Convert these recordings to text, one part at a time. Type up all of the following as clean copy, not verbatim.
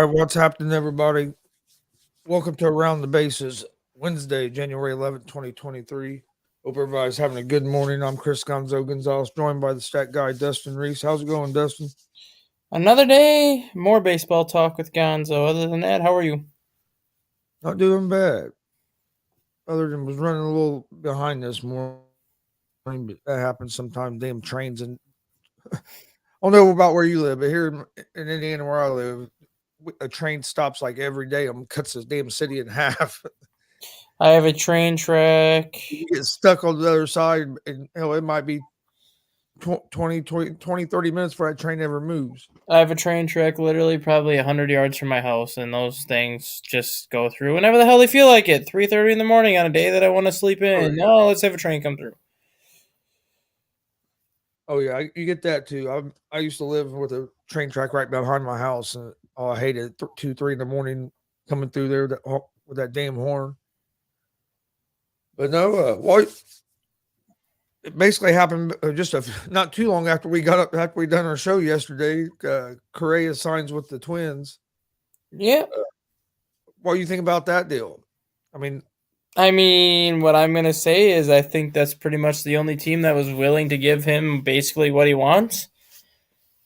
All right, what's happening, everybody? Welcome to Around the Bases, Wednesday, January 11th, 2023. Hope everybody's having a good morning. I'm Chris Gonzo Gonzalez, joined by the stat guy, Dustin Reese. How's it going, Dustin? Another day, more baseball talk with Gonzo. Other than that, how are you? Not doing bad. Other than was running a little behind this morning, but that happens sometimes. Damn trains and I don't know about where you live, but here in Indiana, where I live, a train stops like every day and cuts this damn city in half. I have a train track. You get stuck on the other side, and hell, it might be 30 minutes before that train ever moves. I have a train track literally probably 100 yards from my house, and those things just go through whenever the hell they feel like it. 3:30 in the morning on a day that I want to sleep Oh in. yeah, No, let's have a train come through. oh yeah, you get that too. I used to live with a train track right behind my house, and oh, I hated 2, 3 in the morning coming through there with that damn horn. But no, it basically happened just not too long after we got up after we done our show yesterday. Correa signs with the Twins. Yeah. What do you think about that deal? I mean, What I'm going to say is I think that's pretty much the only team that was willing to give him basically what he wants.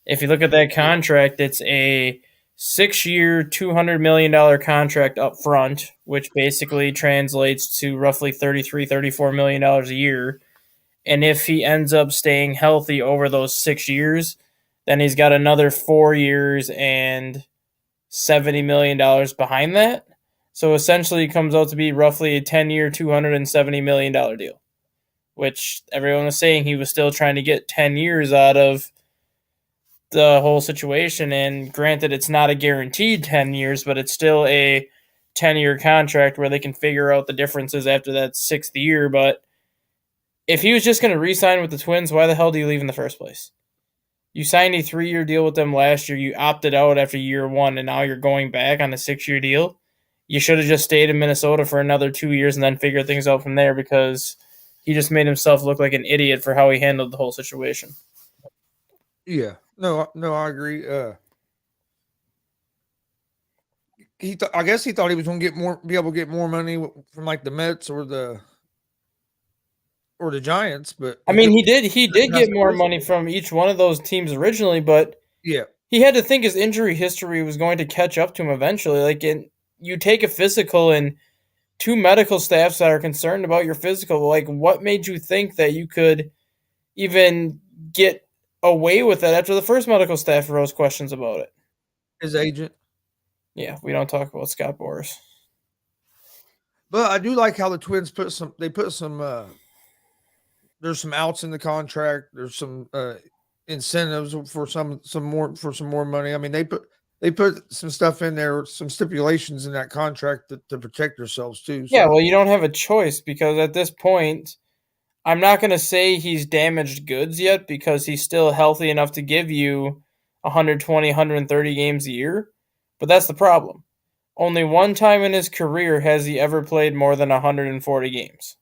If you look at that contract, it's a 6-year, $200 million contract up front, which basically translates to roughly $33-34 million a year. And if he ends up staying healthy over those 6 years, then he's got another 4 years and $70 million behind that. So essentially, it comes out to be roughly a 10-year, $270 million deal, which everyone was saying he was still trying to get 10 years out of the whole situation. And granted, it's not a guaranteed 10 years, but it's still a 10-year contract where they can figure out the differences after that sixth year. But if he was just going to re-sign with the Twins, why the hell do you leave in the first place? You signed a 3-year deal with them last year. You opted out after year one, and now you're going back on a 6-year deal. You should have just stayed in Minnesota for another 2 years and then figured things out from there, because he just made himself look like an idiot for how he handled the whole situation. yeah, no, I agree. I guess he thought he was going to be able to get more money from like the Mets or the Giants, but he could. He did Has get to more listen. money from each one of those teams originally, but Yeah, he had to think his injury history was going to catch up to him eventually. You take a physical, and two medical staffs that are concerned about your physical. Like, what made you think that you could even get away with it after the first medical staff rose questions about it? his agent. Yeah, we don't talk about Scott Boras. But I do like how the Twins put some. There's some outs in the contract. There's some incentives for some more money. I mean, they put some stuff in there, some stipulations in that contract to protect themselves too. Yeah, So well, you don't have a choice, because at this point, I'm not going to say he's damaged goods yet, because he's still healthy enough to give you 120, 130 games a year. But that's the problem. Only one time in his career has he ever played more than 140 games.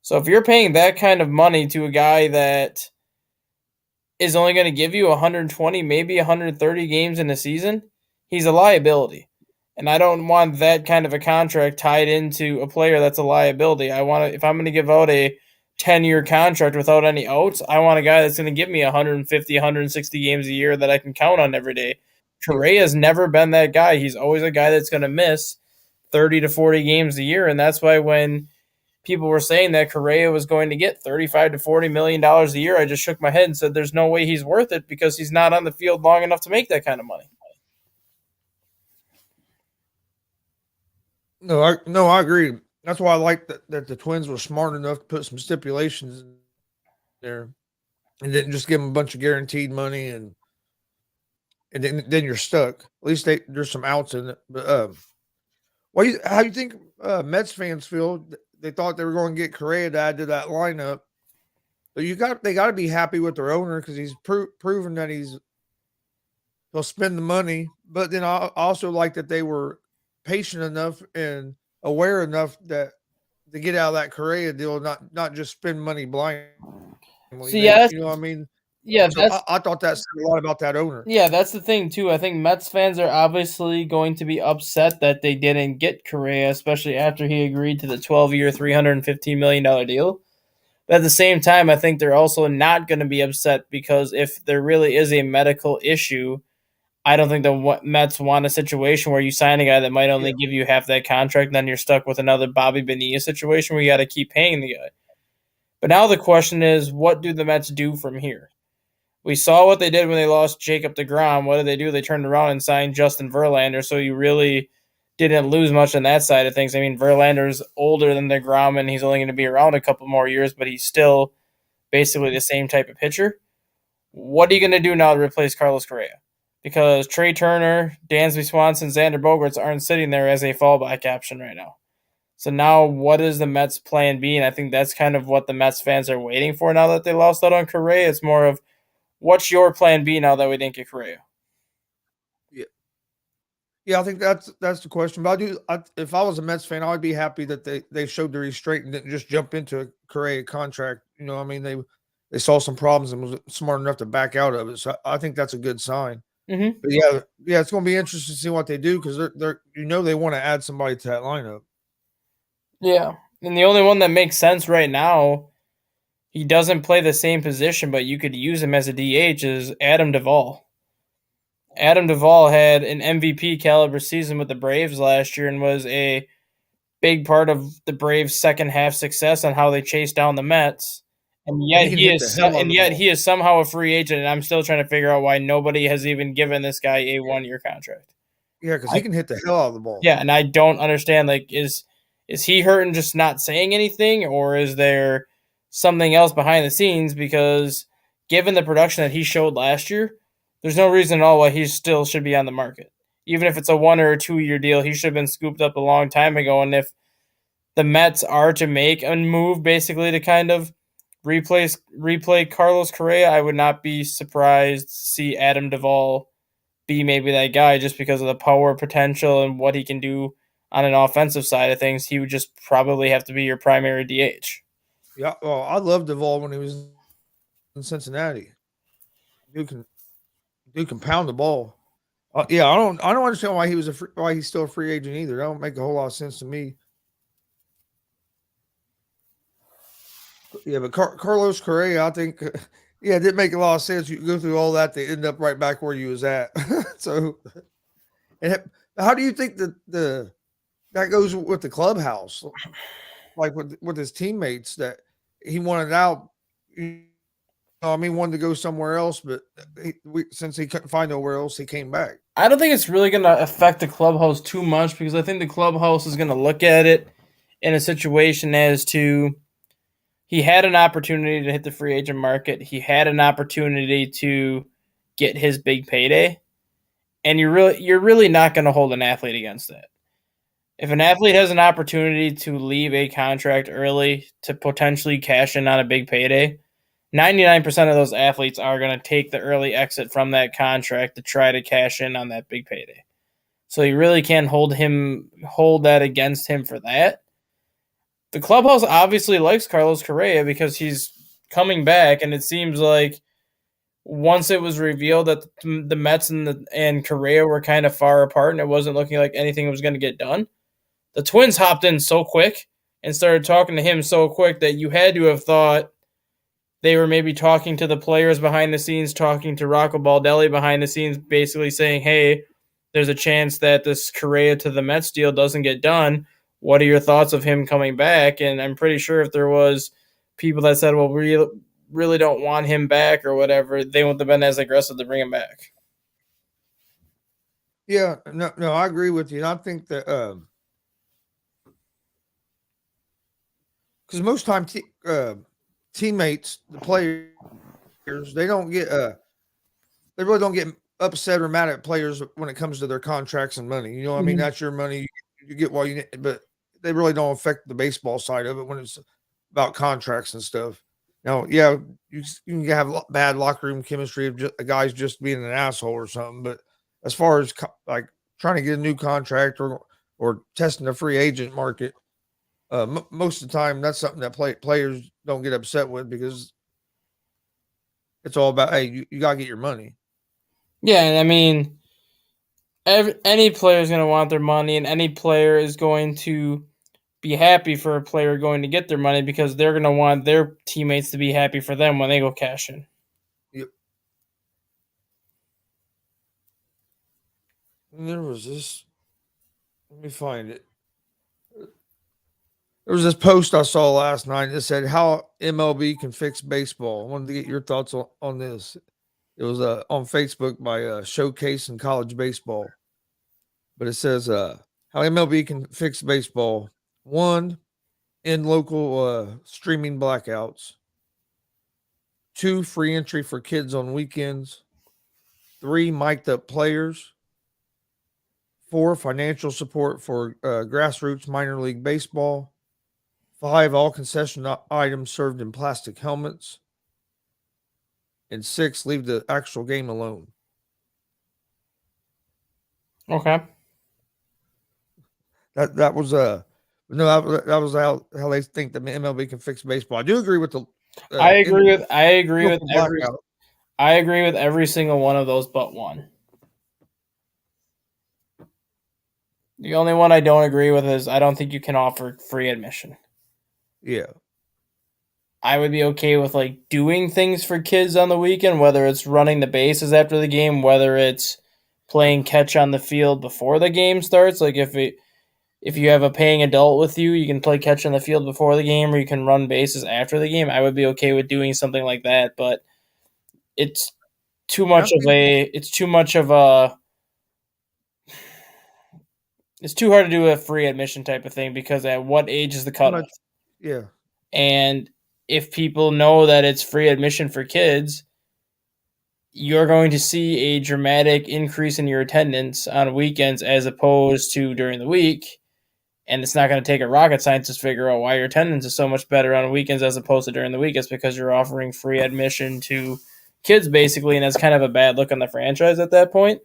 So if you're paying that kind of money to a guy that is only going to give you 120, maybe 130 games in a season, he's a liability. And I don't want that kind of a contract tied into a player that's a liability. If I'm going to give out a 10-year contract without any outs, I want a guy that's going to give me 150, 160 games a year that I can count on every day. yeah, Correa's never been that guy. He's always a guy that's going to miss 30 to 40 games a year. And that's why when people were saying that Correa was going to get $35 to $40 million a year, I just shook my head and said there's no way he's worth it, because he's not on the field long enough to make that kind of money. no, I agree. That's why I like that the Twins were smart enough to put some stipulations in there and didn't just give them a bunch of guaranteed money and then you're stuck. At least there's some outs in it. But how do you think Mets fans feel? They thought they were going to get Correa to add to that lineup, but they got to be happy with their owner because he's proven that he'll spend the money. But then I also like that they were patient enough and aware enough that to get out of that Correa deal, not just spend money blindly. So yes, You know what I mean? Yeah, So I thought that said a lot about that owner. that's the thing too. I think Mets fans are obviously going to be upset that they didn't get Correa, especially after he agreed to the 12-year, $315 million deal. But at the same time, I think they're also not going to be upset because if there really is a medical issue, I don't think the Mets want a situation where you sign a guy that might only Yeah, give you half that contract, and then you're stuck with another Bobby Bonilla situation where you got to keep paying the guy. But now the question is, what do the Mets do from here? We saw what they did when they lost Jacob deGrom. What did they do? They turned around and signed Justin Verlander, so you really didn't lose much on that side of things. I mean, Verlander's older than deGrom, and he's only going to be around a couple more years, but he's still basically the same type of pitcher. What are you going to do now to replace Carlos Correa? Because Trey Turner, Dansby Swanson, Xander Bogaerts aren't sitting there as a fallback option right now. So now, what is the Mets' plan B? And I think that's kind of what the Mets fans are waiting for now that they lost out on Correa. It's more of, what's your plan B now that we didn't get Correa? yeah, yeah. I think that's the question. But if I was a Mets fan, I'd be happy that they showed the restraint and didn't just jump into a Correa contract. You know, I mean they saw some problems and was smart enough to back out of it. So I think that's a good sign. Mm-hmm. But yeah, it's going to be interesting to see what they do because they're they want to add somebody to that lineup. Yeah. And the only one that makes sense right now, he doesn't play the same position, but you could use him as a DH, is Adam Duvall. Adam Duvall had an MVP caliber season with the Braves last year and was a big part of the Braves' second half success on how they chased down the Mets. And And yet he can he hit the is hell out of the ball. somehow a free agent, and I'm still trying to figure out why nobody has even given this guy a 1-year contract. Yeah, because he I, can hit the hell out of the ball. yeah, and I don't understand. Like, is he hurt and just not saying anything, or is there something else behind the scenes? Because given the production that he showed last year, there's no reason at all why he still should be on the market. Even if it's a 1 or 2 year deal, he should have been scooped up a long time ago. And if the Mets are to make a move basically to kind of replay Carlos Correa, I would not be surprised to see Adam Duvall be maybe that guy just because of the power potential and what he can do on an offensive side of things. He would just probably have to be your primary DH. Yeah, well, I loved Duvall when he was in Cincinnati. Dude can dude can pound the ball. Yeah, I don't understand why why he's still a free agent either. That don't make a whole lot of sense to me. Yeah, but Carlos Correa, I think, yeah, it didn't make a lot of sense. You go through all that to end up right back where you was at. So, how do you think that goes with the clubhouse, like with his teammates that he wanted out? You know, I mean, wanted to go somewhere else, but since he couldn't find nowhere else, he came back. I don't think it's really going to affect the clubhouse too much because I think the clubhouse is going to look at it in a situation as to he had an opportunity to hit the free agent market. He had an opportunity to get his big payday, and you're really not going to hold an athlete against that. If an athlete has an opportunity to leave a contract early to potentially cash in on a big payday, 99% of those athletes are going to take the early exit from that contract to try to cash in on that big payday. So you really can't hold that against him for that. The clubhouse obviously likes Carlos Correa because he's coming back, and it seems like once it was revealed that the Mets and Correa were kind of far apart and it wasn't looking like anything was going to get done, the Twins hopped in so quick and started talking to him so quick that you had to have thought they were maybe talking to the players behind the scenes, talking to Rocco Baldelli behind the scenes, basically saying, hey, there's a chance that this Correa to the Mets deal doesn't get done. What are your thoughts of him coming back? And I'm pretty sure if there was people that said, well, we really don't want him back or whatever, they wouldn't have been as aggressive to bring him back. Yeah, no, I agree with you. And I think that because most time teammates, the players, they don't get they really don't get upset or mad at players when it comes to their contracts and money. You know, what I mean, Mm-hmm. that's your money. You get what you need, but they really don't affect the baseball side of it when it's about contracts and stuff. Now, yeah, you can have bad locker room chemistry of a guy's just being an asshole or something, but as far as like trying to get a new contract or testing the free agent market, most of the time that's something that players don't get upset with because it's all about, hey, you got to get your money. Yeah, and I mean, any player is going to want their money, and any player is going to be happy for a player going to get their money because they're going to want their teammates to be happy for them when they go cash in. Yep. And there was this. Let me find it. There was this post I saw last night that said how MLB can fix baseball. I wanted to get your thoughts on this. It was on Facebook by Showcasing College Baseball. But it says how MLB can fix baseball. One, in local streaming blackouts. Two, free entry for kids on weekends. Three, mic'd up players. Four, financial support for grassroots minor league baseball. Five, all concession items served in plastic helmets. And six, leave the actual game alone. Okay. That was that was how they think the MLB can fix baseball. I do agree with the. I agree with blackout. I agree with every single one of those but one. The only one I don't agree with is I don't think you can offer free admission. Yeah. I would be okay with like doing things for kids on the weekend, whether it's running the bases after the game, whether it's playing catch on the field before the game starts. Like if you have a paying adult with you, you can play catch on the field before the game, or you can run bases after the game. I would be okay with doing something like that, but it's too much of a. It's too much of a. It's too hard to do a free admission type of thing because at what age is the cutoff? Yeah. And if people know that it's free admission for kids, you're going to see a dramatic increase in your attendance on weekends as opposed to during the week. And it's not going to take a rocket scientist to figure out why your attendance is so much better on weekends as opposed to during the week. It's because you're offering free admission to kids, basically, and that's kind of a bad look on the franchise at that point.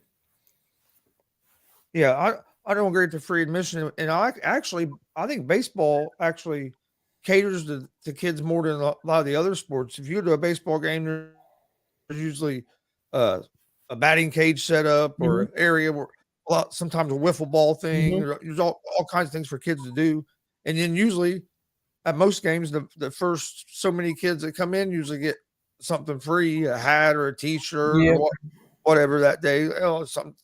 Yeah, I don't agree with the free admission, and I think baseball actually caters to kids more than a lot of the other sports. If you go to a baseball game, there's usually a batting cage set up or an area where sometimes a wiffle ball thing. There's all kinds of things for kids to do, and then usually at most games, the first so many kids that come in usually get something free, a hat or a T-shirt or whatever that day. You know, something.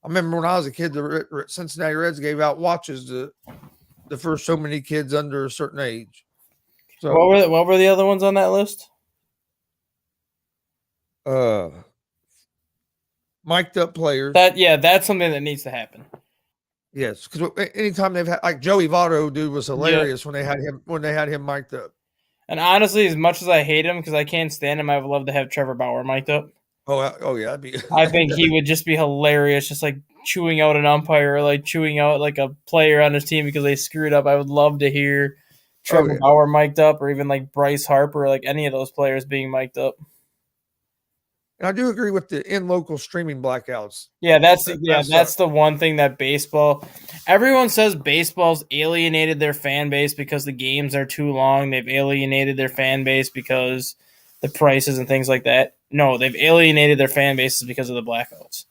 I remember when I was a kid, the Cincinnati Reds gave out watches to the first so many kids under a certain age. So what were the other ones on that list? Mic'd up players. That's something that needs to happen. Yes, because anytime they've had like Joey Votto, dude, was hilarious when they had him mic'd up. And honestly, as much as I hate him because I can't stand him, I would love to have Trevor Bauer mic'd up. Oh yeah, I think he would just be hilarious, just like chewing out an umpire, or like chewing out like a player on his team because they screwed up. I would love to hear Trevor Bauer mic'd up, or even like Bryce Harper, like any of those players being mic'd up. And I do agree with the in local streaming blackouts. Yeah, that's the one thing that baseball. Everyone says baseball's alienated their fan base because the games are too long. They've alienated their fan base because the prices and things like that. No, they've alienated their fan bases because of the blackouts.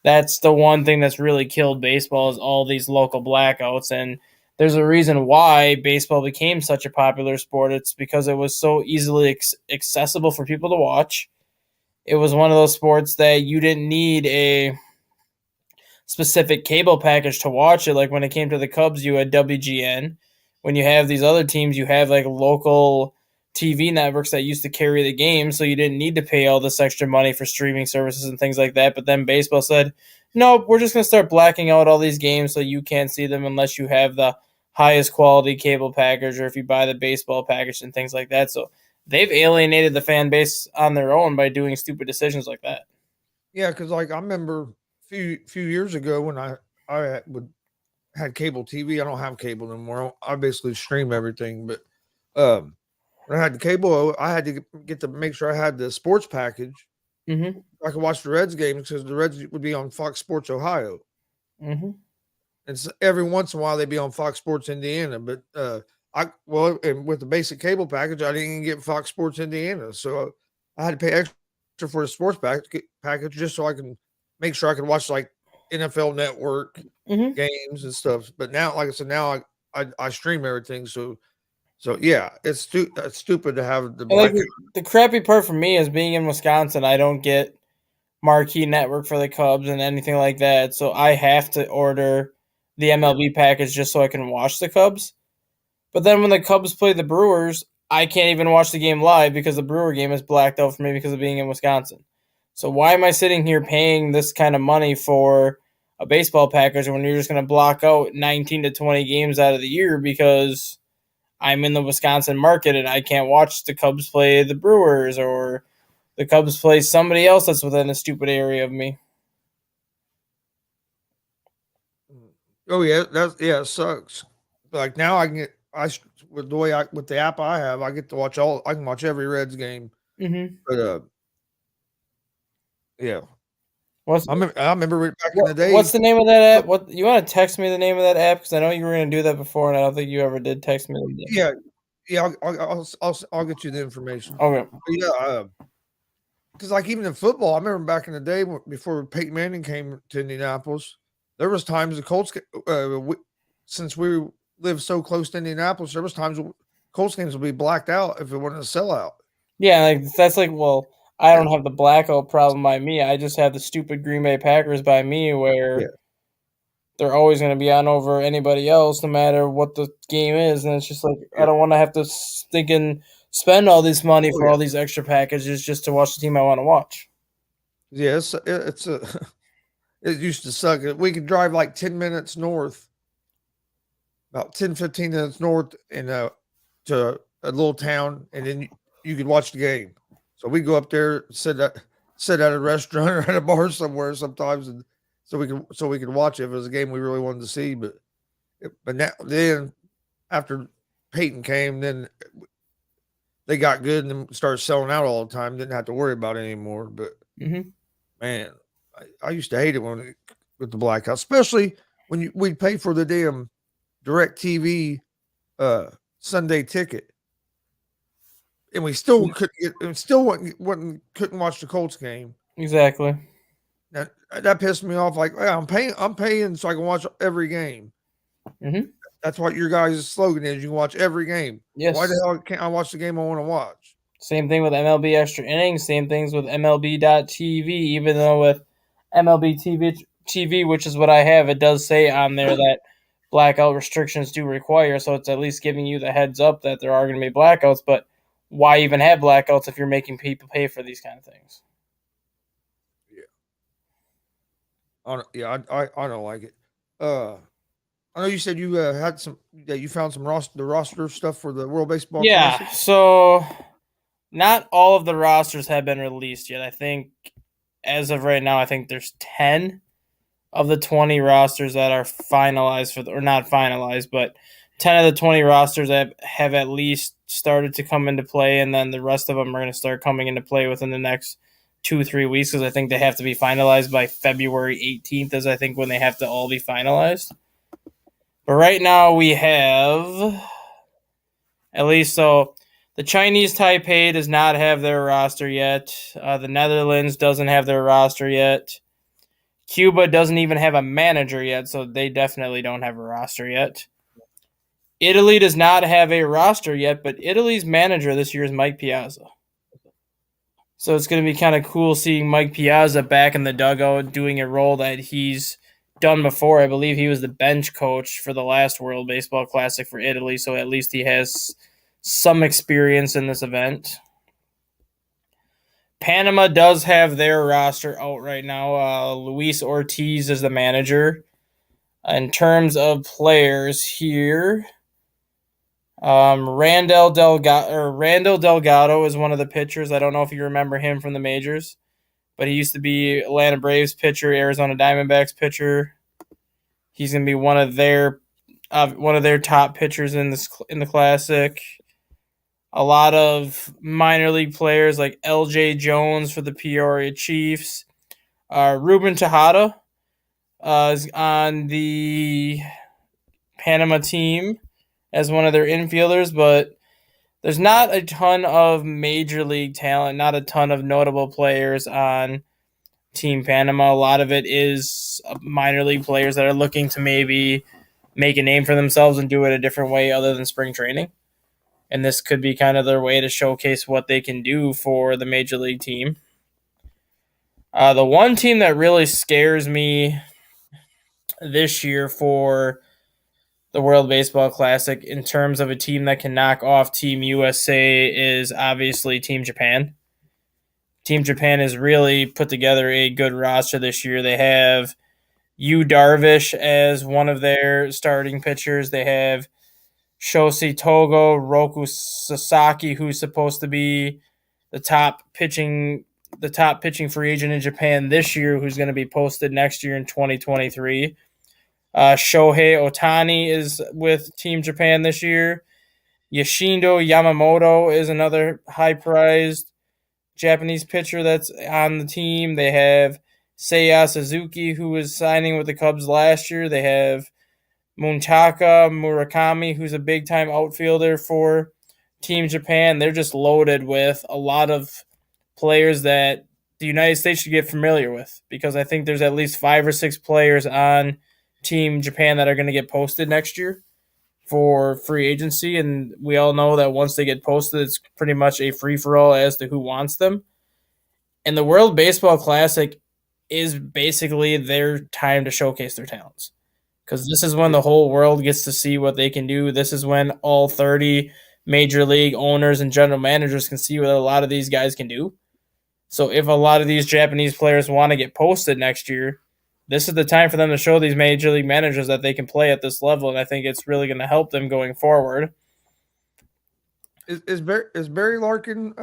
That's the one thing that's really killed baseball is all these local blackouts. And there's a reason why baseball became such a popular sport. It's because it was so easily accessible for people to watch. It was one of those sports that you didn't need a specific cable package to watch it. Like when it came to the Cubs, you had WGN. When you have these other teams, you have like local TV networks that used to carry the game, so you didn't need to pay all this extra money for streaming services and things like that. But then baseball said, nope, we're just going to start blacking out all these games so you can't see them unless you have the highest quality cable package or if you buy the baseball package and things like that. So they've alienated the fan base on their own by doing stupid decisions like that. Yeah, because like I remember a few years ago when I had cable TV. I don't have cable anymore. I basically stream everything, but when I had the cable, I had to get to make sure I had the sports package. I could watch the Reds games because the Reds would be on Fox Sports Ohio. And every once in a while they'd be on Fox Sports Indiana. But and with the basic cable package, I didn't even get Fox Sports Indiana, so I had to pay extra for the sports package just so I can make sure I can watch like NFL Network Mm-hmm. games and stuff. But now, like I said, now I stream everything. So yeah, it's stupid to have the And like blackout. the crappy part for me is being in Wisconsin, I don't get marquee network for the Cubs and anything like that. So I have to order the MLB package just so I can watch the Cubs. But then when the Cubs play the Brewers, I can't even watch the game live because the Brewer game is blacked out for me because of being in Wisconsin. So why am I sitting here paying this kind of money for a baseball package when you're just going to block out 19 to 20 games out of the year because I'm in the Wisconsin market and I can't watch the Cubs play the Brewers or the Cubs play somebody else that's within a stupid area of me. Oh yeah, it sucks. Like now I can get with the way with the app I have, I get to watch all. I can watch every Reds game. Mm-hmm. But yeah, What's I remember back in the day. what's the name of that app? What you want to text me the name of that app because I know you were going to do that before and I don't think you ever did text me. Yeah, yeah. I'll get you the information. Okay. But yeah, because like even in football, I remember back in the day before Peyton Manning came to Indianapolis, there was times the Colts, since we lived so close to Indianapolis, there was times Colts games would be blacked out if it wasn't a sellout. Yeah, like that's like, well, I don't have the blackout problem by me. I just have the stupid Green Bay Packers by me Yeah, where they're always going to be on over anybody else no matter what the game is. And it's just like, I yeah. don't want to have to spend all this money Oh for yeah, all these extra packages just to watch the team I want to watch. yeah. It's a it used to suck. We could drive like 10 minutes north, about 10, 15 minutes north, and to a little town, and then you could watch the game. So we go up there, sit at a restaurant or at a bar somewhere sometimes, and so we could watch it if it was a game we really wanted to see. But now then after Peyton came, then they got good and then started selling out all the time. Didn't have to worry about it anymore. But Mm-hmm. man, I used to hate it with the blackout, especially when we'd pay for the damn Direct TV Sunday ticket, and we still couldn't get, and still couldn't watch the Colts game. Exactly. That pissed me off. Like, yeah, I'm paying so I can watch every game. Mm-hmm. That's what your guys' slogan is. You can watch every game. Yes. Why the hell can't I watch the game I want to watch? Same thing with MLB Extra Innings. Same things with MLB.TV. Even though with MLB TV, which is what I have, it does say on there that blackout restrictions do require. So it's at least giving you the heads up that there are going to be blackouts. But why even have blackouts if you're making people pay for these kind of things? I don't like it. I know you said you had some that you found some roster stuff for the World Baseball Yeah. Classic. So not all of the rosters have been released yet. I think as of right now, I think there's 10 of the 20 rosters that are finalized or not finalized, but 10 of the 20 rosters that have at least started to come into play, and then the rest of them are going to start coming into play within the next 2-3 weeks because I think they have to be finalized by February 18th, as I think when they have to all be finalized. But right now we have at least so the Chinese Taipei does not have their roster yet. The Netherlands doesn't have their roster yet. Cuba doesn't even have a manager yet, so they definitely don't have a roster yet. Italy does not have a roster yet, but Italy's manager this year is Mike Piazza. So it's going to be kind of cool seeing Mike Piazza back in the dugout doing a role that he's done before. I believe he was the bench coach for the last World Baseball Classic for Italy, so at least he has some experience in this event. Panama does have their roster out right now. Luis Ortiz is the manager. In terms of players here, Randall Delgado is one of the pitchers. I don't know if you remember him from the majors, but he used to be Atlanta Braves pitcher, Arizona Diamondbacks pitcher. He's going to be one of their top pitchers in the Classic. A lot of minor league players like L.J. Jones for the Peoria Chiefs. Ruben Tejada is on the Panama team as one of their infielders, but there's not a ton of major league talent, not a ton of notable players on Team Panama. A lot of it is minor league players that are looking to maybe make a name for themselves and do it a different way other than spring training. And this could be kind of their way to showcase what they can do for the major league team. The one team that really scares me this year for the World Baseball Classic in terms of a team that can knock off Team USA is obviously Team Japan. Team Japan has really put together a good roster this year. They have Yu Darvish as one of their starting pitchers. They have Shohei Togo, Roku Sasaki, who's supposed to be the top pitching free agent in Japan this year, who's going to be posted next year in 2023. Shohei Ohtani is with Team Japan this year. Yoshindo Yamamoto is another high-prized Japanese pitcher that's on the team. They have Seiya Suzuki, who was signing with the Cubs last year. They have Muntaka Murakami, who's a big-time outfielder for Team Japan. They're just loaded with a lot of players that the United States should get familiar with, because I think there's at least 5 or 6 players on Team Japan that are going to get posted next year for free agency, and we all know that once they get posted, it's pretty much a free-for-all as to who wants them. And the World Baseball Classic is basically their time to showcase their talents, because this is when the whole world gets to see what they can do. This is when all 30 major league owners and general managers can see what a lot of these guys can do. So if a lot of these Japanese players want to get posted next year, this is the time for them to show these major league managers that they can play at this level, and I think it's really going to help them going forward. Is Barry Larkin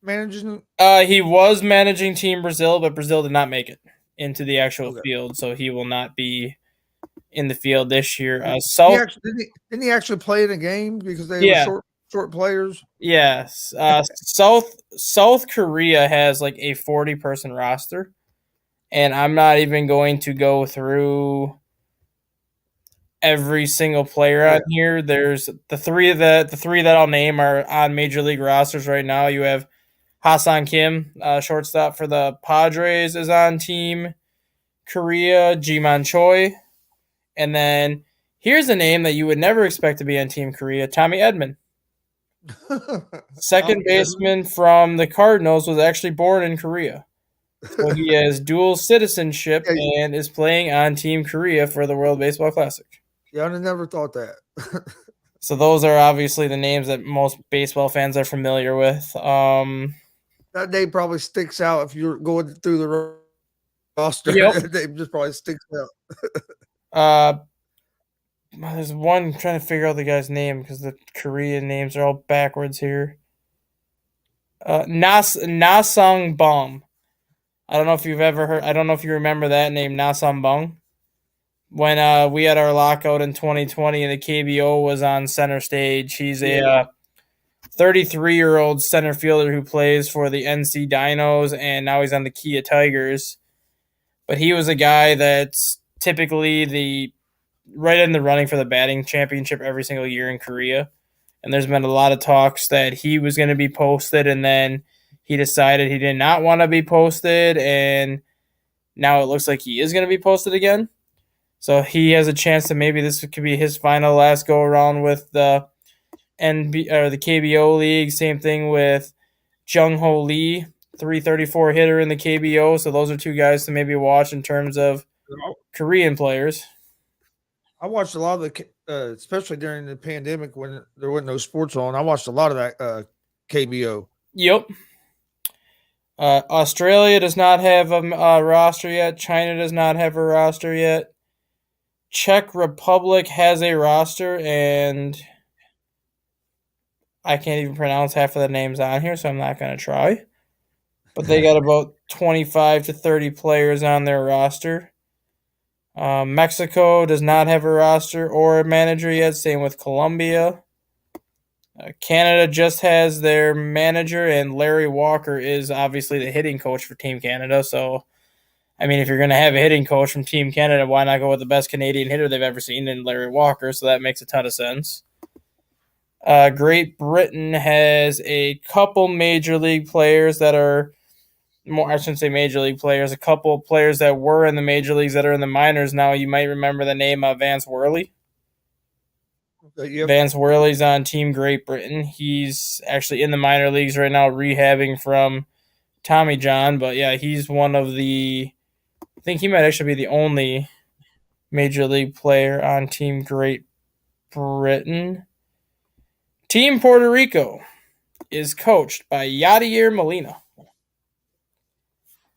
managing? He was managing Team Brazil, but Brazil did not make it into the actual field, so he will not be in the field this year. Didn't he actually play in a game because they were short players? Yes. South Korea has like a 40-person roster, and I'm not even going to go through every single player on here. There's the three that I'll name are on major league rosters right now. You have Ha-Seong Kim, shortstop for the Padres, is on Team Korea. Ji-Man Choi. And then here's a name that you would never expect to be on Team Korea, Tommy Edman. Second baseman from the Cardinals, was actually born in Korea. So he has dual citizenship and is playing on Team Korea for the World Baseball Classic. Yeah, I never thought that. So those are obviously the names that most baseball fans are familiar with. That name probably sticks out if you're going through the roster. Yep. That name just probably sticks out. There's one, I'm trying to figure out the guy's name because the Korean names are all backwards here. Na-Sung Bong. I don't know if you've ever heard. I don't know if you remember that name, Na-Sung Bong. When we had our lockout in 2020 and the KBO was on center stage, he's a 33-year-old center fielder who plays for the NC Dinos, and now he's on the Kia Tigers. But he was a guy that's typically right in the running for the batting championship every single year in Korea. And there's been a lot of talks that he was going to be posted, and then he decided he did not want to be posted, and now it looks like he is going to be posted again. So he has a chance to maybe this could be his final last go around with the the KBO league. Same thing with Jung Ho Lee, 334 hitter in the KBO. So those are two guys to maybe watch in terms of Korean players. I watched a lot of the, especially during the pandemic when there wasn't no sports on. I watched a lot of that KBO. Yep. Australia does not have a roster yet. China does not have a roster yet. Czech Republic has a roster, and I can't even pronounce half of the names on here, so I'm not going to try. But they got about 25 to 30 players on their roster. Mexico does not have a roster or a manager yet. Same with Colombia. Canada just has their manager, and Larry Walker is obviously the hitting coach for Team Canada. So, I mean, if you're going to have a hitting coach from Team Canada, why not go with the best Canadian hitter they've ever seen in Larry Walker? So that makes a ton of sense. Great Britain has a couple major league players that are more, I shouldn't say major league players, a couple players that were in the major leagues that are in the minors now. You might remember the name of Vance Worley. Yep. Vance Worley's on Team Great Britain. He's actually in the minor leagues right now, rehabbing from Tommy John. But yeah, he's one of the. I think he might actually be the only major league player on Team Great Britain. Team Puerto Rico is coached by Yadier Molina,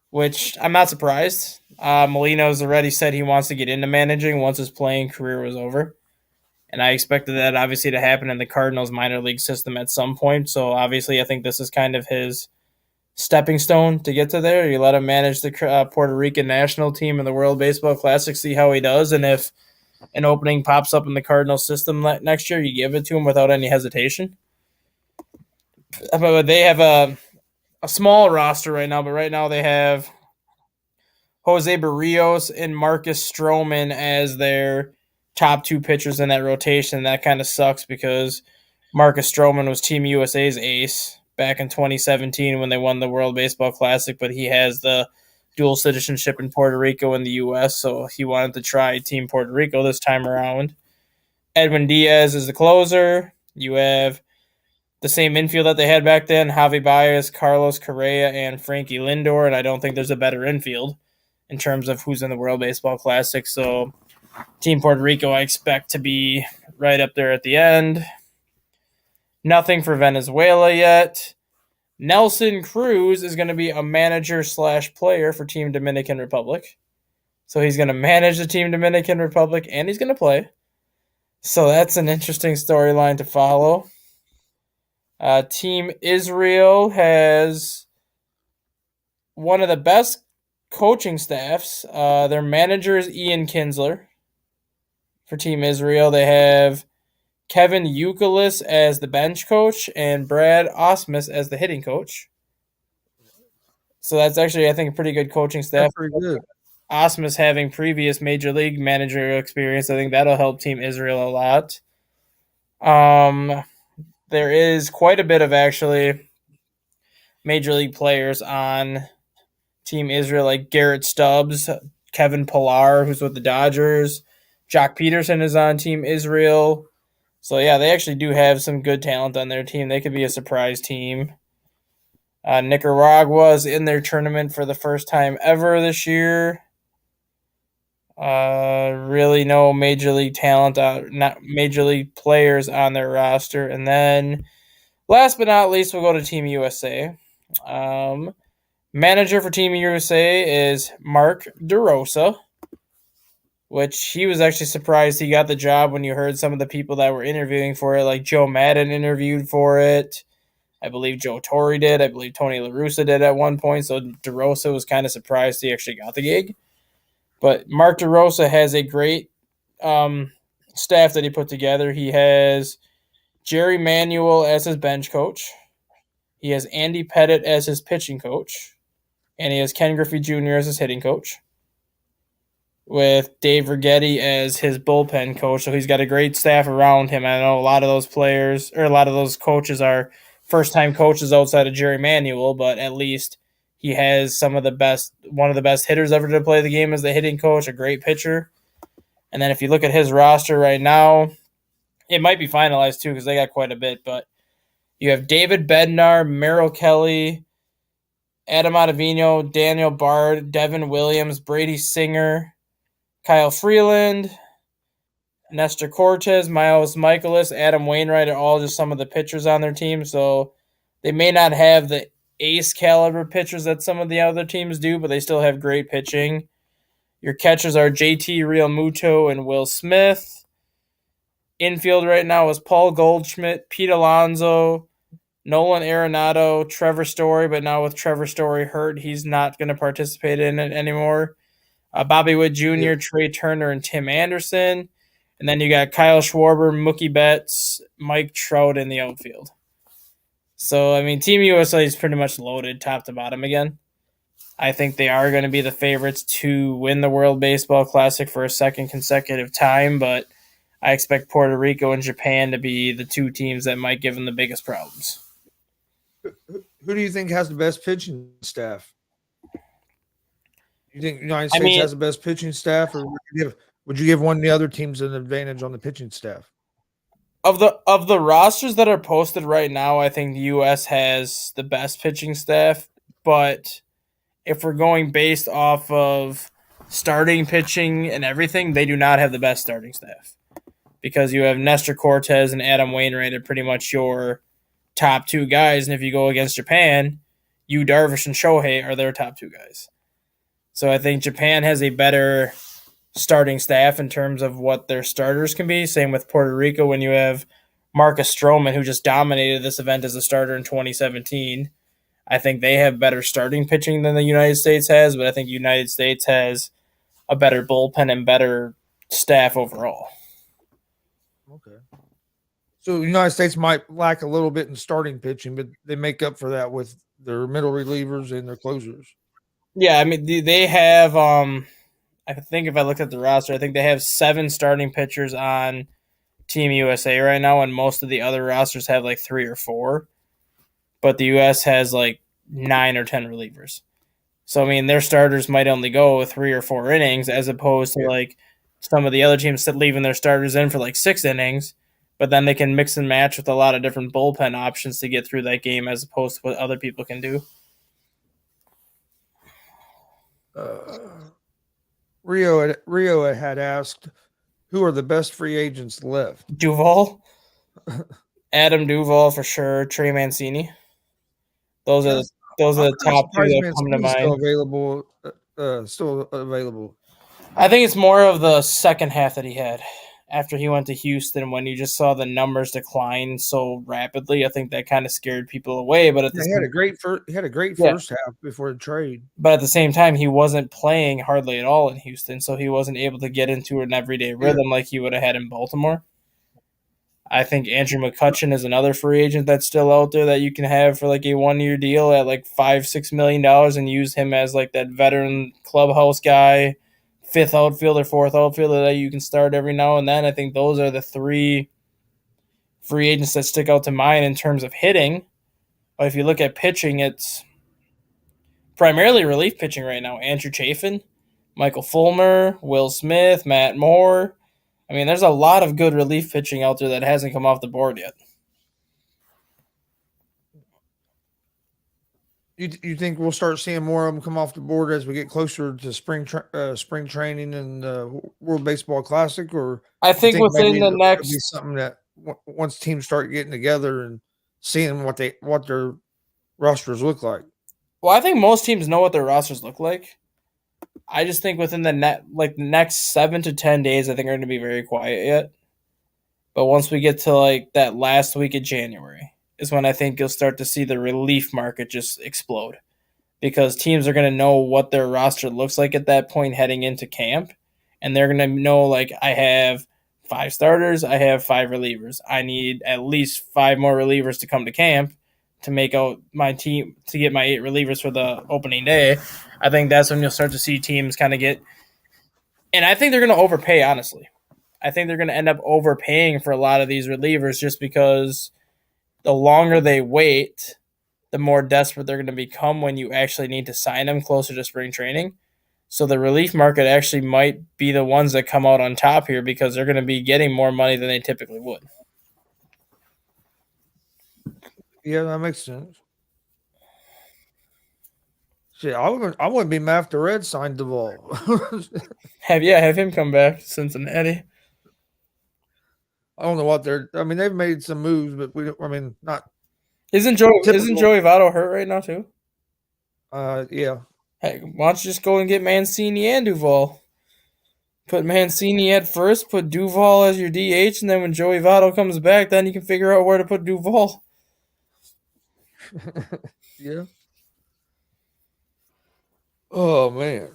which I'm not surprised. Molina's already said he wants to get into managing once his playing career was over. And I expected that obviously to happen in the Cardinals minor league system at some point. So obviously, I think this is kind of his stepping stone to get to there. You let him manage the Puerto Rican national team in the World Baseball Classic, see how he does. And if an opening pops up in the Cardinals system next year, you give it to him without any hesitation. But they have a small roster right now, but right now they have Jose Barrios and Marcus Stroman as their top two pitchers in that rotation. That kind of sucks because Marcus Stroman was Team USA's ace back in 2017 when they won the World Baseball Classic, but he has the dual citizenship in Puerto Rico and the U.S., so he wanted to try Team Puerto Rico this time around. Edwin Diaz is the closer. You have the same infield that they had back then, Javi Baez, Carlos Correa, and Frankie Lindor, and I don't think there's a better infield in terms of who's in the World Baseball Classic. So Team Puerto Rico, I expect to be right up there at the end. Nothing for Venezuela yet. Nelson Cruz is going to be a manager / player for Team Dominican Republic. So he's going to manage the Team Dominican Republic and he's going to play. So that's an interesting storyline to follow. Team Israel has one of the best coaching staffs. Their manager is Ian Kinsler for Team Israel. They have Kevin Youkilis as the bench coach and Brad Osmus as the hitting coach. So that's actually, I think, a pretty good coaching staff. That's pretty good. Osmus having previous major league managerial experience, I think that'll help Team Israel a lot. There is quite a bit of actually major league players on Team Israel, like Garrett Stubbs, Kevin Pillar, who's with the Dodgers. Jock Peterson is on Team Israel. So, yeah, they actually do have some good talent on their team. They could be a surprise team. Nicaragua is in their tournament for the first time ever this year. Really no major league talent, not major league players on their roster. And then, last but not least, we'll go to Team USA. Manager for Team USA is Mark DeRosa, which he was actually surprised he got the job when you heard some of the people that were interviewing for it, like Joe Madden interviewed for it. I believe Joe Torre did. I believe Tony La Russa did at one point. So DeRosa was kind of surprised he actually got the gig. But Mark DeRosa has a great staff that he put together. He has Jerry Manuel as his bench coach. He has Andy Pettit as his pitching coach. And he has Ken Griffey Jr. as his hitting coach, with Dave Righetti as his bullpen coach. So he's got a great staff around him. I know a lot of those players, or a lot of those coaches, are first-time coaches outside of Jerry Manuel, but at least he has one of the best hitters ever to play the game as the hitting coach, a great pitcher. And then if you look at his roster right now, it might be finalized too because they got quite a bit, but you have David Bednar, Merrill Kelly, Adam Ottavino, Daniel Bard, Devin Williams, Brady Singer, Kyle Freeland, Nestor Cortez, Miles Michaelis, Adam Wainwright are all just some of the pitchers on their team. So they may not have the ace caliber pitchers that some of the other teams do, but they still have great pitching. Your catchers are JT Realmuto and Will Smith. Infield right now is Paul Goldschmidt, Pete Alonso, Nolan Arenado, Trevor Story, but now with Trevor Story hurt, he's not going to participate in it anymore. Bobby Witt Jr., Trey Turner, and Tim Anderson. And then you got Kyle Schwarber, Mookie Betts, Mike Trout in the outfield. So, I mean, Team USA is pretty much loaded top to bottom again. I think they are going to be the favorites to win the World Baseball Classic for a second consecutive time, but I expect Puerto Rico and Japan to be the two teams that might give them the biggest problems. Who do you think has the best pitching staff? You think the United I States mean, has the best pitching staff, or would you give one of the other teams an advantage on the pitching staff? of the rosters that are posted right now, I think the US has the best pitching staff, but if we're going based off of starting pitching and everything, they do not have the best starting staff. Because you have Nestor Cortez and Adam Wainwright are pretty much your top two guys, and if you go against Japan, you Darvish and Shohei are their top two guys. So I think Japan has a better starting staff in terms of what their starters can be. Same with Puerto Rico when you have Marcus Stroman, who just dominated this event as a starter in 2017. I think they have better starting pitching than the United States has, but I think the United States has a better bullpen and better staff overall. Okay. So the United States might lack a little bit in starting pitching, but they make up for that with their middle relievers and their closers. Yeah, I mean they have. I think if I looked at the roster, I think they have 7 starting pitchers on Team USA right now, and most of the other rosters have like 3 or 4. But the US has like 9 or 10 relievers. So I mean, their starters might only go 3 or 4 innings, as opposed to Yeah. like some of the other teams that leaving their starters in for like 6 innings. But then they can mix and match with a lot of different bullpen options to get through that game, as opposed to what other people can do. Uh, Rio had asked, "Who are the best free agents left?" Duval, Adam Duval for sure. Trey Mancini. Those are the, Yes, those are I'm the kind of top two surprised that come to Mancini's still mind. available. Still available. I think it's more of the second half that he had after he went to Houston when you just saw the numbers decline so rapidly. I think that kind of scared people away. But at the Yeah, he had same, a great first. He had a great yeah, first half before the trade. but at the same time, he wasn't playing hardly at all in Houston, so he wasn't able to get into an everyday Yeah, rhythm like he would have had in Baltimore. I think Andrew McCutchen is another free agent that's still out there that you can have for like a 1 year deal at like $5-6 million and use him as like that veteran clubhouse guy, fifth outfielder, fourth outfielder that you can start every now and then. I think those are the 3 free agents that stick out to mind in terms of hitting. But if you look at pitching, it's primarily relief pitching right now. Andrew Chafin, Michael Fulmer, Will Smith, Matt Moore. I mean, there's a lot of good relief pitching out there that hasn't come off the board yet. you think we'll start seeing more of them come off the board as we get closer to spring training and World Baseball Classic, or I you think think within maybe the it'll be next, something that once teams start getting together and seeing what their rosters look like? well, I think most teams know what their rosters look like. I just think within the next 7 to 10 days, I think are going to be very quiet yet. But once we get to like that last week of January, is when I think you'll start to see the relief market just explode because teams are going to know what their roster looks like at that point heading into camp, and they're going to know like I have 5 starters, I have 5 relievers. I need at least 5 more relievers to come to camp to make out my team to get my 8 relievers for the opening day. I think that's when you'll start to see teams kind of get, and I think they're going to overpay. Honestly, I think they're going to end up overpaying for a lot of these relievers just because the longer they wait, the more desperate they're going to become when you actually need to sign them closer to spring training. So the relief market actually might be the ones that come out on top here because they're going to be getting more money than they typically would. Yeah, that makes sense. Shit, I wouldn't be mad if the Reds signed Duvall. Have him come back to Cincinnati. I don't know what they're. I mean, they've made some moves, but we. I mean, not Isn't typical. Joey Votto hurt right now too? Yeah. Hey, why don't you just go and get Mancini and Duval? Put Mancini at first, put Duval as your DH, and then when Joey Votto comes back, then you can figure out where to put Duval. Yeah. Oh man.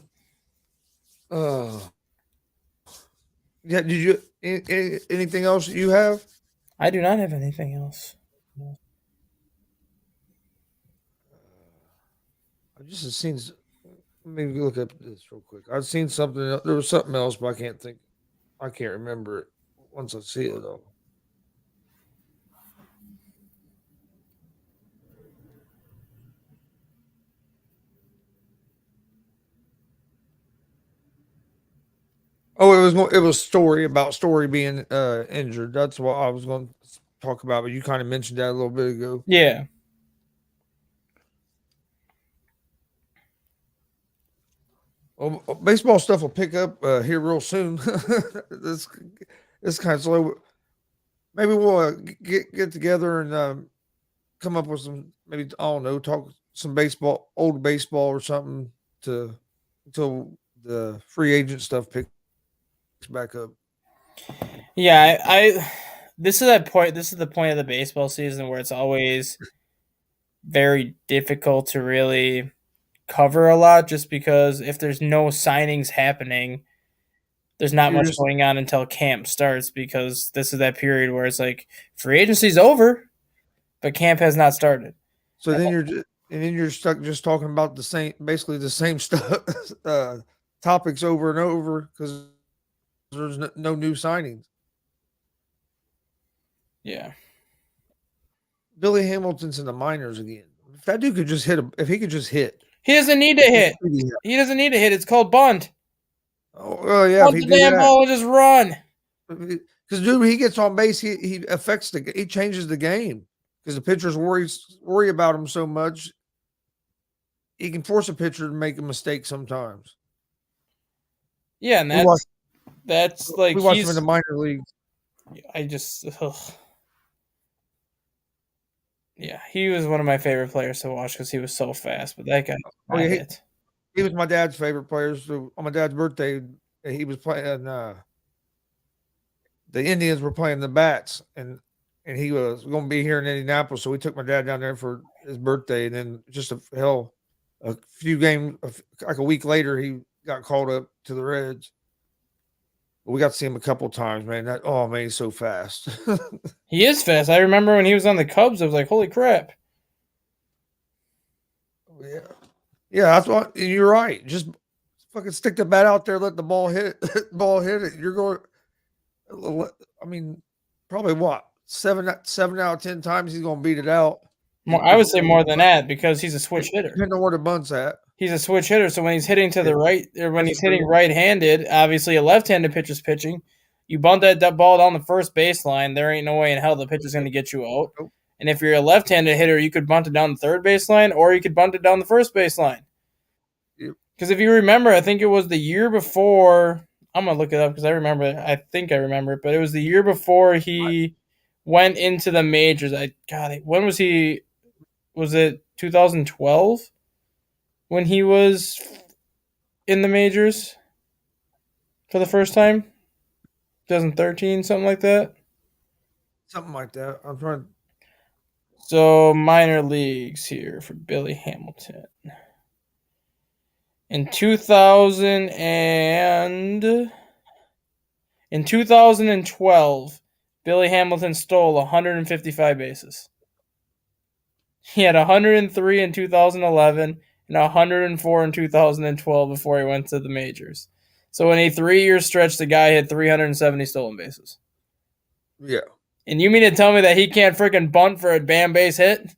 Uh. Yeah. Did you anything else you have? I do not have anything else. I just have seen. Let me look up this real quick. I've seen something. There was something else, but I can't think. I can't remember it. once I see it though. Oh, it was Story being injured. That's what I was going to talk about, but you kind of mentioned that a little bit ago. Yeah. Well, baseball stuff will pick up here real soon. this this kind of slow. Maybe we'll get together and come up with some, maybe I don't know, talk some baseball, old baseball or something to until the free agent stuff picks back up. Yeah, I this is that point. This is the point of the baseball season where it's always very difficult to really cover a lot, just because if there's no signings happening, there's not You're much just going on until camp starts, because this is that period where it's like free agency's over, but camp has not started. so then you're stuck just talking about basically the same stuff, topics over and over because there's no new signings. Yeah. Billy Hamilton's in the minors again. If that dude could just if he could just hit, He doesn't need to hit. He doesn't need to hit. It's called bunt. Oh yeah, if Bunt he the do damn that, ball and just run. because dude, when he gets on base, he affects he changes the game because the pitchers worry about him so much. He can force a pitcher to make a mistake sometimes. Yeah, and We watched that's like we watched him in the minor leagues. I just yeah, he was one of my favorite players to watch because he was so fast. But that guy, Oh yeah, hit. he was my dad's favorite player. So on my dad's birthday, he was playing. The Indians were playing the Bats, and he was going to be here in Indianapolis. So we took my dad down there for his birthday, and then just a few games, like a week later, he got called up to the Reds. We got to see him a couple of times, man. Oh man, he's so fast. He is fast. I remember when he was on the Cubs, I was like, holy crap. Yeah, yeah, that's what you're right. Just fucking stick the bat out there, let the ball hit ball hit it. You're going. I mean, probably what seven out of 10 times he's going to beat it out. I would say more than that because he's a switch hitter. Depending on where the bunt's at. He's a switch hitter, so when he's hitting to the right, or when he's hitting right-handed, obviously a left-handed pitcher's pitching. You bunt that ball down the first baseline, there ain't no way in hell the pitcher's going to get you out. And if you're a left-handed hitter, you could bunt it down the third baseline, or you could bunt it down the first baseline. Because if you remember, I think it was the year before. I'm gonna look it up because I remember. I think I remember it, but it was the year before he went into the majors. When was he? Was it 2012 when he was in the majors for the first time? 2013, something like that. Something like that. I'm trying. So minor leagues here for Billy Hamilton. In 2012, Billy Hamilton stole 155 bases. He had 103 in 2011 and 104 in 2012 before he went to the majors. So in a 3-year stretch, the guy had 370 stolen bases. Yeah. And you mean to tell me that he can't freaking bunt for a damn base hit?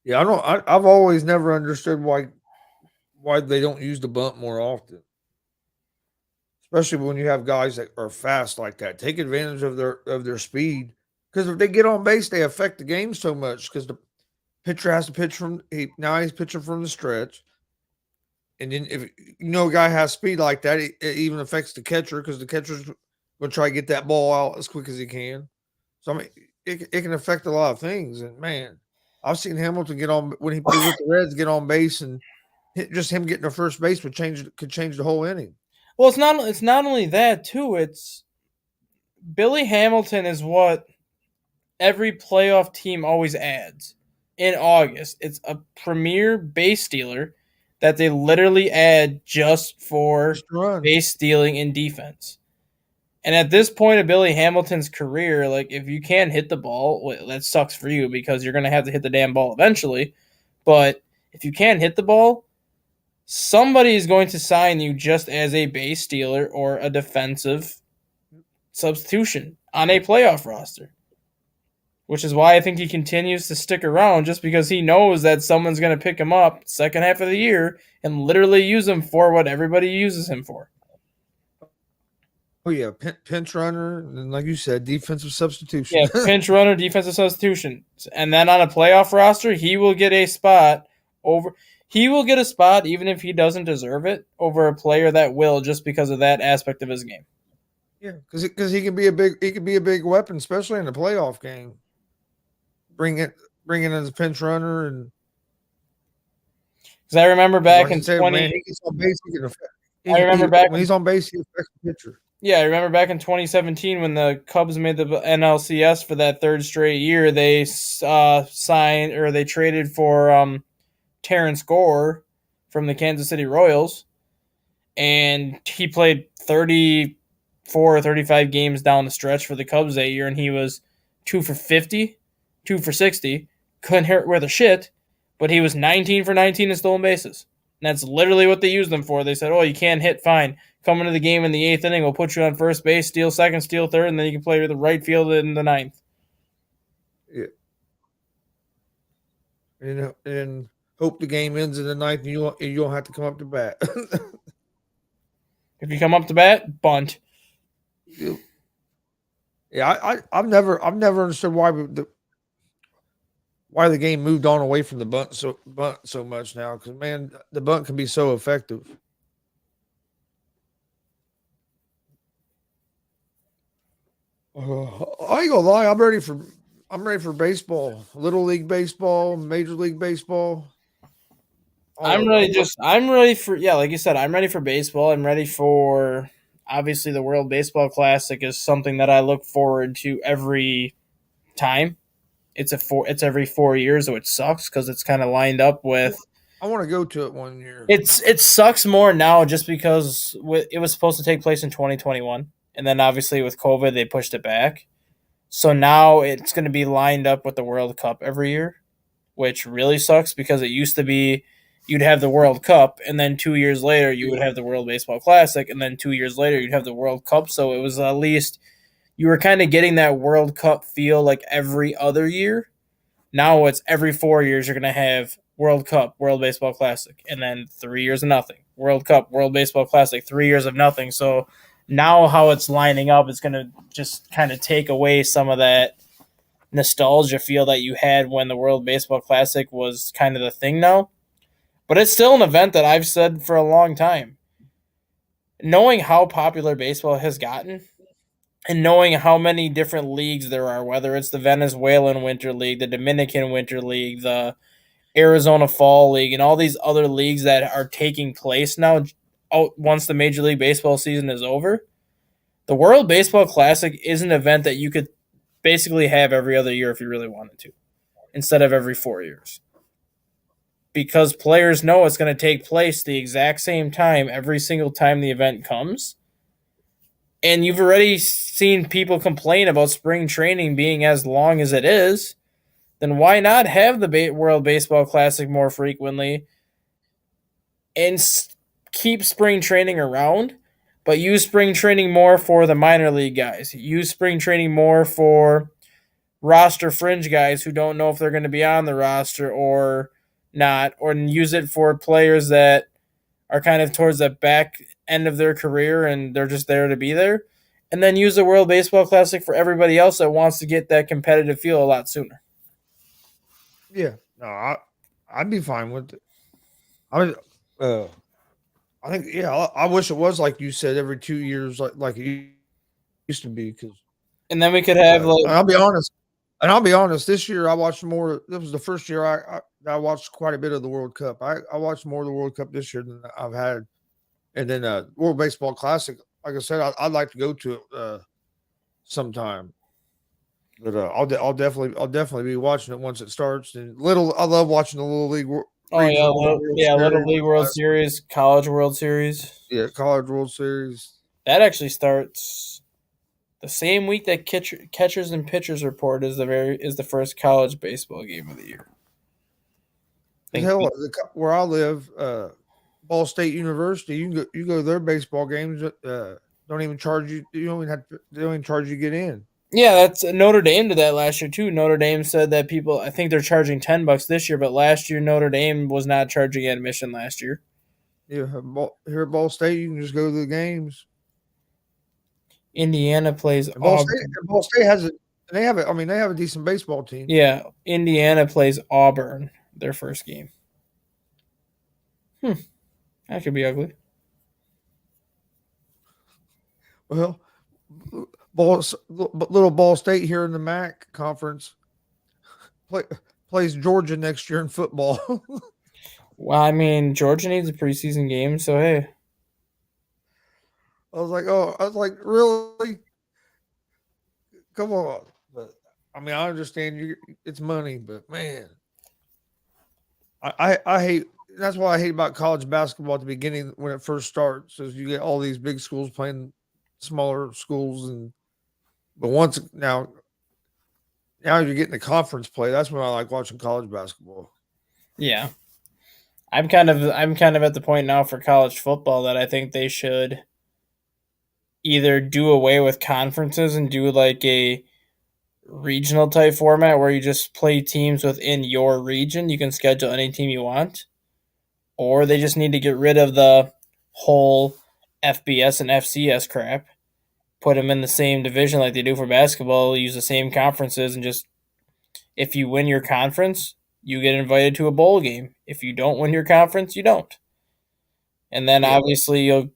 Yeah, I don't. I've always never understood why they don't use the bunt more often, especially when you have guys that are fast like that. Take advantage of their speed because if they get on base, they affect the game so much because the pitcher has to pitch now he's pitching from the stretch. And then if a guy has speed like that, it even affects the catcher because the catcher's going to try to get that ball out as quick as he can. So I mean, it can affect a lot of things. And man, I've seen Hamilton get on when he was with the Reds, get on base, and just him getting to first base could change the whole inning. Well, it's not only that too. It's Billy Hamilton is what every playoff team always adds in August. It's a premier base stealer that they literally add just for base stealing in defense. And at this point of Billy Hamilton's career, like if you can't hit the ball, well, that sucks for you because you're going to have to hit the damn ball eventually. But if you can't hit the ball, somebody is going to sign you just as a base stealer or a defensive substitution on a playoff roster. Which is why I think he continues to stick around, just because he knows that someone's going to pick him up second half of the year and literally use him for what everybody uses him for. Oh yeah, pinch runner, and like you said, defensive substitution. Yeah, pinch runner, defensive substitution. And then on a playoff roster, he will get a spot over. He will get a spot even if he doesn't deserve it over a player that will, just because of that aspect of his game. Yeah, because he can be a big weapon, especially in the playoff game. Bring it as a pinch runner, and Because I remember back like I in said, 20. man, he gets on base. He can affect. I remember back when he's on base, he affects the pitcher. Yeah, I remember back in 2017 when the Cubs made the NLCS for that third straight year. They signed or they traded for Terrence Gore from the Kansas City Royals, and he played 34 or 35 games down the stretch for the Cubs that year, and he was 2 for 50, 2 for 60, couldn't hit worth a shit, but he was 19 for 19 in stolen bases. And that's literally what they used him for. They said, "Oh, you can't hit, fine. Come into the game in the 8th inning, we'll put you on first base, steal second, steal third, and then you can play the right field in the 9th." Yeah, and hope the game ends in the ninth, and you don't have to come up to bat. If you come up to bat, bunt. Yeah, I've never understood why the game moved on away from the bunt so much now, because man, the bunt can be so effective. I ain't gonna lie, I'm ready for baseball, little league baseball, major league baseball. I'm ready for, yeah, like you said, I'm ready for baseball. I'm ready for, obviously, the World Baseball Classic is something that I look forward to every time. It's every 4 years, so it sucks because it's kind of lined up with. I want to go to it one year. It sucks more now just because it was supposed to take place in 2021, and then obviously with COVID they pushed it back. So now it's going to be lined up with the World Cup every year, which really sucks because it used to be you'd have the World Cup, and then 2 years later you would have the World Baseball Classic, and then 2 years later you'd have the World Cup. So it was at least you were kind of getting that World Cup feel like every other year. Now it's every 4 years you're going to have World Cup, World Baseball Classic, and then 3 years of nothing. World Cup, World Baseball Classic, 3 years of nothing. So now how it's lining up is going to just kind of take away some of that nostalgia feel that you had when the World Baseball Classic was kind of the thing now. But it's still an event that I've said for a long time. Knowing how popular baseball has gotten and knowing how many different leagues there are, whether it's the Venezuelan Winter League, the Dominican Winter League, the Arizona Fall League, and all these other leagues that are taking place now once the Major League Baseball season is over, the World Baseball Classic is an event that you could basically have every other year if you really wanted to, instead of every 4 years. Because players know it's going to take place the exact same time every single time the event comes. And you've already seen people complain about spring training being as long as it is. Then why not have the World Baseball Classic more frequently and keep spring training around, but use spring training more for the minor league guys. Use spring training more for roster fringe guys who don't know if they're going to be on the roster or not, or use it for players that are kind of towards the back end of their career and they're just there to be there. And then use the World Baseball Classic for everybody else that wants to get that competitive feel a lot sooner. Yeah, no, I'd be fine with it. I think yeah, I wish it was like you said every 2 years, like it used to be. Because And then we could have and I'll be honest. This year I watched more. This was the first year I watched quite a bit of the World Cup. I watched more of the World Cup this year than I've had. And then World Baseball Classic, like I said, I'd like to go to it sometime. But I'll definitely be watching it once it starts. And I love watching the little league. Oh yeah, Little League World Series. Series, College World Series. Yeah, College World Series. That actually starts the same week that catchers and pitchers report is the first college baseball game of the year. Hell, where I live, Ball State University, you can go to their baseball games. don't even charge you. You don't even have to, they don't even charge you to get in. Yeah, that's Notre Dame did that last year too. Notre Dame said that people, I think they're charging $10 this year, but last year Notre Dame was not charging admission last year. Yeah, here at Ball State, you can just go to the games. Indiana plays And Auburn. Ball State has a. They have it. I mean, they have a decent baseball team. Yeah, Indiana plays Auburn their first game. That could be ugly. Well, little Ball State here in the MAC conference play, plays Georgia next year in football. Well, I mean, Georgia needs a preseason game, so hey. I was like, really? Come on. But I mean, I understand it's money, but man, I hate. That's what I hate about college basketball at the beginning when it first starts. Is you get all these big schools playing smaller schools, and but now you're getting the conference play. That's when I like watching college basketball. Yeah. I'm kind of at the point now for college football that I think they should either do away with conferences and do like a regional type format where you just play teams within your region. You can schedule any team you want. Or they just need to get rid of the whole FBS and FCS crap. Put them in the same division like they do for basketball, use the same conferences, and just if you win your conference, you get invited to a bowl game. If you don't win your conference, you don't. And then Yeah, obviously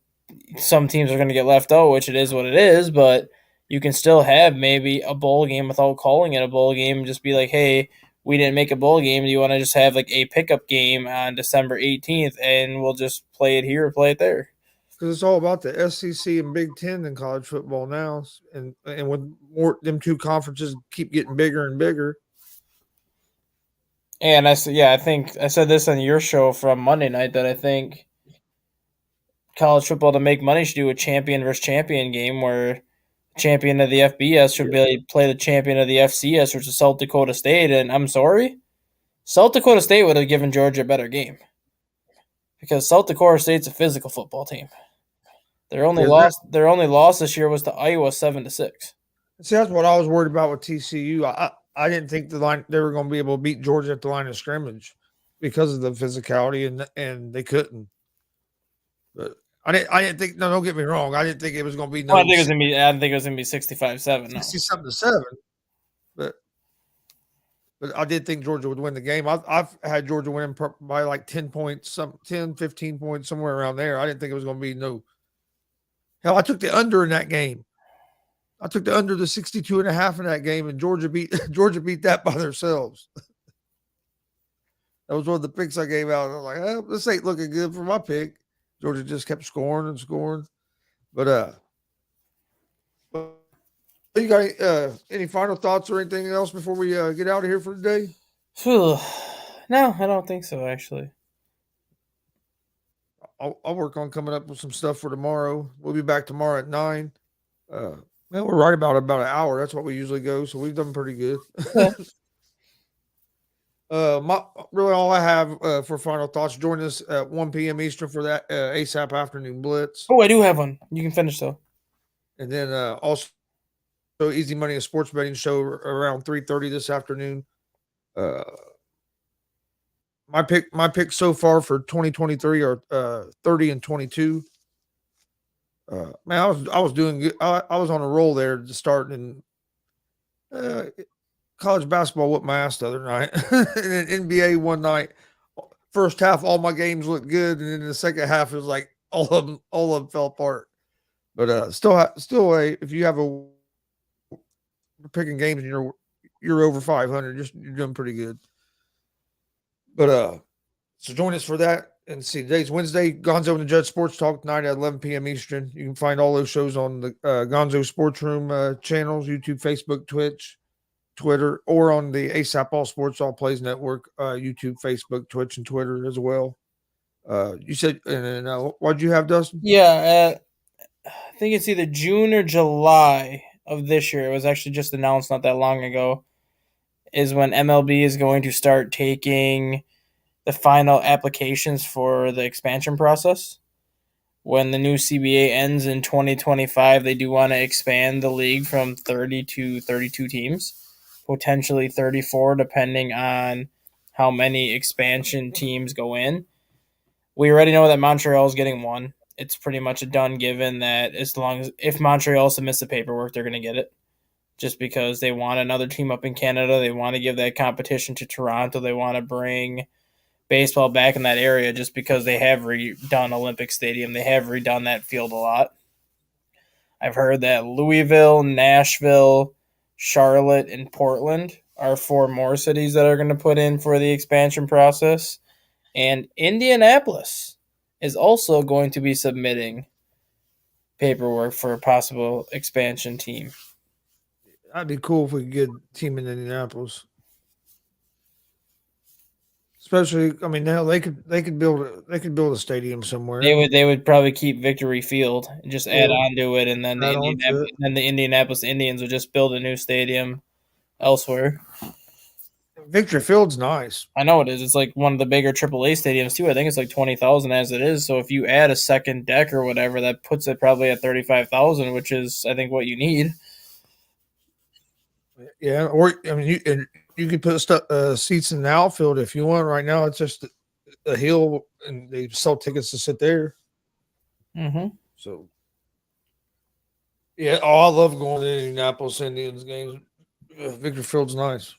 some teams are going to get left out, which it is what it is, but you can still have maybe a bowl game without calling it a bowl game and just be like, hey, we didn't make a bowl game. Do you want to just have like a pickup game on December 18th and we'll just play it here or play it there? because it's all about the SEC and Big Ten in college football now, and with more them two conferences keep getting bigger and bigger. And I said, yeah, I think I said this on your show from Monday night that I think college football to make money should do a champion versus champion game where champion of the FBS should be play the champion of the FCS, which is South Dakota State. And I'm sorry, South Dakota State would have given Georgia a better game because South Dakota State's a physical football team. Yeah, Their only loss this year was to Iowa 7-6. see, that's what I was worried about with TCU. I didn't think they were going to be able to beat Georgia at the line of scrimmage because of the physicality, and they couldn't. But I didn't think. No, don't get me wrong. I didn't think it was going to be Well, no I think it was gonna be 65-7. No. 60 something to 7. But I did think Georgia would win the game. I've had Georgia winning by like 10 points, 10, 15 points, somewhere around there. I didn't think it was going to be no. Hell, I took the under in that game. I took the under the 62.5 in that game, and Georgia beat Georgia beat that by themselves. That was one of the picks I gave out. I was like, this ain't looking good for my pick. Georgia just kept scoring and scoring. But you got any final thoughts or anything else before we get out of here for today? No, I don't think so. Actually, I'll work on coming up with some stuff for tomorrow. We'll be back tomorrow at 9. Man, we're right about an hour. That's what we usually go, so we've done pretty good. Yeah. Really all I have for final thoughts. Join us at 1 p.m. Eastern for that ASAP afternoon blitz, I do have one. You can finish though. and then also Easy Money, a sports betting show around 3:30 this afternoon. Uh, my pick so far for 2023 are 30 and 22. Man, I was doing good. I was on a roll there to start, and college basketball whipped my ass the other night. And then NBA one night, first half, all my games looked good, and then the second half it was like all of them fell apart. But still, if you have a picking games and you're over 500, you're doing pretty good. But so join us for that. And see, today's Wednesday. Gonzo and the Judge Sports Talk tonight at 11 p.m. Eastern. You can find all those shows on the Gonzo Sports Room channels: YouTube, Facebook, Twitch, Twitter, or on the ASAP All Sports All Plays Network, YouTube, Facebook, Twitch, and Twitter as well. You said, and what'd you have, Dustin? Yeah, I think it's either June or July of this year. It was actually just announced not that long ago. Is when MLB is going to start taking the final applications for the expansion process. when the new CBA ends in 2025, they do want to expand the league from 30 to 32 teams, potentially 34, depending on how many expansion teams go in. We already know that Montreal is getting one. It's pretty much a done given that as long as if Montreal submits the paperwork, they're going to get it. Just because they want another team up in Canada, they want to give that competition to Toronto. They want to bring baseball back in that area just because they have redone Olympic Stadium. They have redone that field a lot. I've heard that Louisville, Nashville, Charlotte, and Portland are 4 more cities that are going to put in for the expansion process. And Indianapolis is also going to be submitting paperwork for a possible expansion team. That'd be cool if we could get a team in Indianapolis. Especially, I mean, now they could build a stadium somewhere. They would probably keep Victory Field and just add Yeah. on to it, and then Add on to it. the Indianapolis Indians would just build a new stadium elsewhere. Victory Field's nice. I know it is. It's like one of the bigger AAA stadiums too. I think it's like 20,000 as it is. So if you add a second deck or whatever, that puts it probably at 35,000, which is I think what you need. Yeah, or I mean, you could put seats in the outfield if you want. Right now, it's just a hill, and they sell tickets to sit there. Mm-hmm. So, yeah, I love going to Indianapolis Indians games. Victor Field's nice.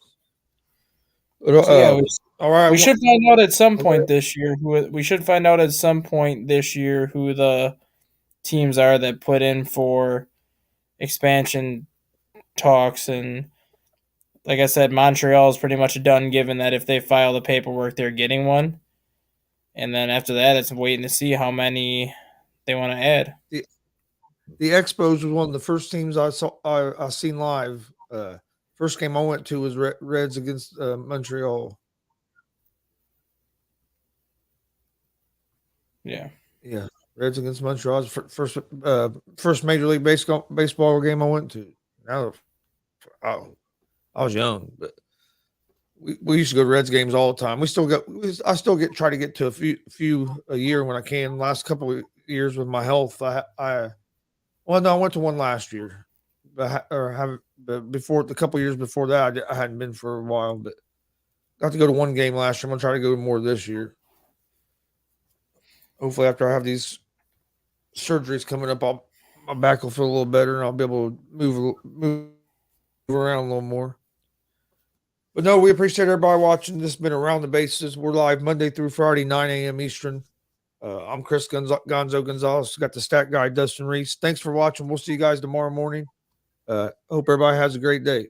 But, So yeah, all right. we should find out at some point this year who the teams are that put in for expansion talks. And like I said, Montreal is pretty much done given that if they file the paperwork, they're getting one. And then after that, it's waiting to see how many they want to add. The Expos was one of the first teams I saw. I seen live. First game I went to was Reds against Montreal. Yeah, Reds against Montreal. First Major League baseball game I went to. Now, I was young, but we used to go to Reds games all the time. I still try to get to a few a year when I can. Last couple of years with my health, I went to one last year, but before the couple of years before that, I hadn't been for a while, but got to go to one game last year. I'm gonna try to go to more this year. Hopefully, after I have these surgeries coming up, my back will feel a little better, and I'll be able to move around a little more. But no, we appreciate everybody watching. This has been Around the Bases. We're live Monday through Friday, 9 a.m. Eastern. I'm Chris Gonzo Gonzalez. Got the stat guy, Dustin Reese. Thanks for watching. We'll see you guys tomorrow morning. Hope everybody has a great day.